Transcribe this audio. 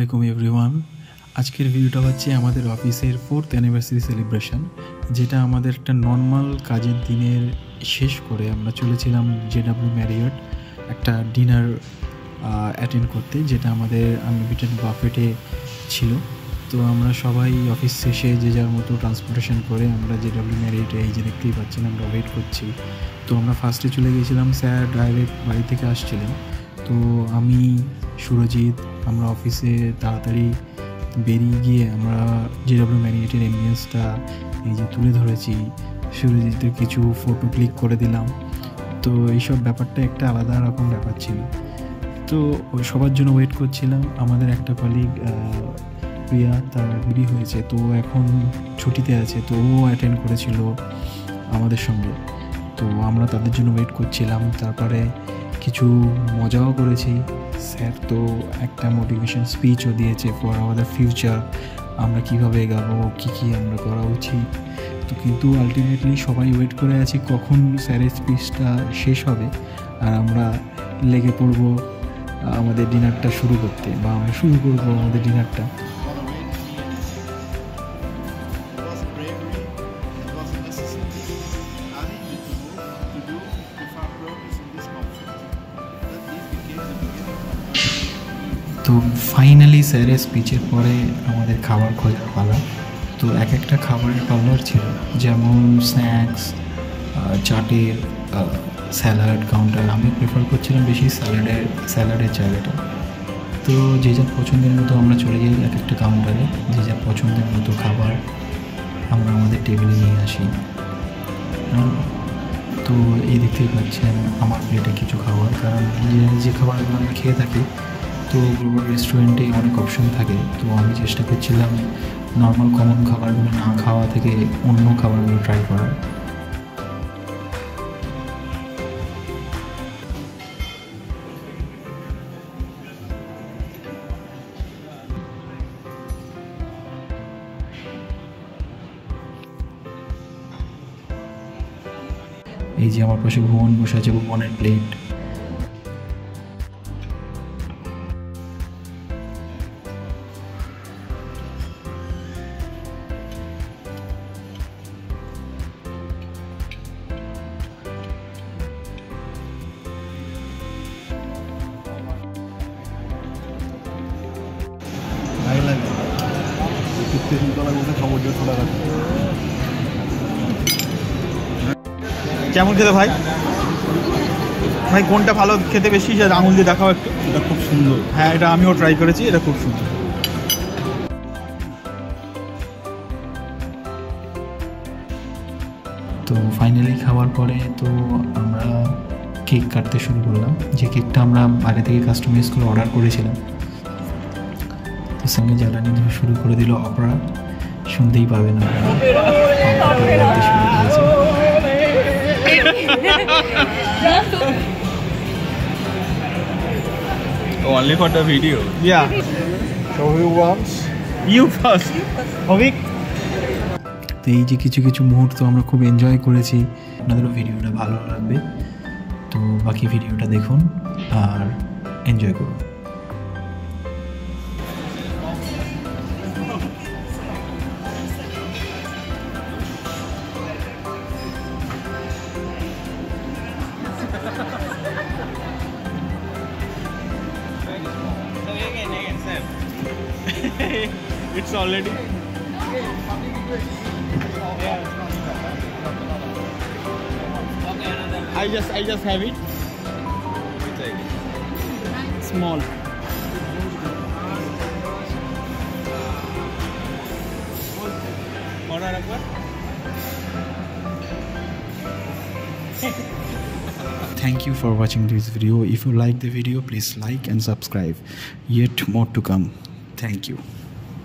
আলাইকুম এভরিওয়ান। আজকের ভিডিওটা হচ্ছে আমাদের অফিসের 4th অ্যানিভার্সারি সেলিব্রেশন, যেটা আমাদের একটা নর্মাল কাজের দিনের শেষ করে আমরা চলেছিলাম জেডাব্লিউ ম্যারিয়ট একটা ডিনার অ্যাটেন্ড করতে, যেটা আমাদের আনলিমিটেড বাফেটে ছিল। তো আমরা সবাই অফিস শেষে যে যার মতো ট্রান্সপোর্টেশন করে আমরা জেডাব্লিউ ম্যারিয়টে এই যে দেখতেই পাচ্ছেন আমরা ওয়েট করছি। তো আমরা ফার্স্টে চলে গিয়েছিলাম, স্যার ডাইরেক্ট বাড়ি থেকে আসছিলেন। তো আমি সুরজিৎ আমরা অফিসে তাড়াতাড়ি বেরিয়ে গিয়ে আমরা জেডাব্লিউ ম্যারিয়টের অ্যাম্বিয়েন্সটা এই যে তুলে ধরেছি, সুরজিতের কিছু ফটো ক্লিক করে দিলাম। তো এইসব ব্যাপারটা একটা আলাদা রকম ব্যাপার ছিল। তো ওই সবার জন্য ওয়েট করছিলাম। আমাদের একটা কলিগ প্রিয়া, তার বিয়ে হয়েছে, তো এখন ছুটিতে আছে, তো ও অ্যাটেন্ড করেছিল আমাদের সঙ্গে। তো আমরা তাদের জন্য ওয়েট করছিলাম। তারপরে কিছু মজাও করেছি। স্যার তো একটা মোটিভেশন স্পিচও দিয়েছে ফর আমাদের ফিউচার, আমরা কীভাবে এগাবো, কী আমরা করা উচিত। তো কিন্তু আলটিমেটলি সবাই ওয়েট করে আছি কখন স্যারের স্পিচটা শেষ হবে আর আমরা লেগে পড়বো আমাদের ডিনারটা শুরু করতে, বা আমরা শুরু করবো আমাদের ডিনারটা। তো ফাইনালি স্যারের স্পিচের পরে আমাদের খাবার খোঁজার পালা। তো এক একটা খাবারের কালার ছিল, যেমন স্ন্যাক্স, চাটের, স্যালাড কাউন্টার। আমি প্রেফার করছিলাম বেশি স্যালাডের জায়গাটা। তো যে যার পছন্দের মতো আমরা চলে যাই এক একটা কাউন্টারে, যে যার পছন্দের মতো খাবার আমরা আমাদের টেবিলে নিয়ে আসি। তো এই দেখতেই পাচ্ছেন আমার প্লেটে কিছু খাবার, কারণ যে খাবারগুলো আমরা খেয়ে থাকি তো গ্লোবাল রেস্টুরেন্টে অনেক অপশন থাকে। তো আমি চেষ্টা করছিলাম নর্মাল কমন খাবারগুলো না খাওয়া থেকে অন্য খাবারগুলো ট্রাই করার। এই যে আমার পাশে ভুবন বসে আছে, ভুবনের প্লেট। কেমন খেতে ভাই? ভাই কোনটা ভালো খেতে বেশি, সেটা আঙুল দিয়ে দেখাও একটু। এটা খুব সুন্দর। হ্যাঁ, এটা আমিও ট্রাই করেছি, এটা খুব সুন্দর। তো ফাইনালি খাওয়ার পরে তো আমরা কেক কাটতে শুরু করলাম, যে কেকটা আমরা বাইরে থেকে কাস্টমাইজ করে অর্ডার করেছিলাম। তো সঙ্গে জ্বালানি দিয়ে শুরু করে দিল অপরা, শুনতেই পাবেন Only for the video. Yeah. So who wants? You first. Hovik. তো এই যে কিছু কিছু মুহূর্ত আমরা খুব এনজয় করেছি। আপনাদেরও ভিডিওটা ভালো লাগবে, তো বাকি ভিডিওটা দেখুন আর এনজয় করুন। It's already. I just have it. Small. Order akbar. Thank you for watching this video. If you like the video, please like and subscribe. Yet more to come. Thank you.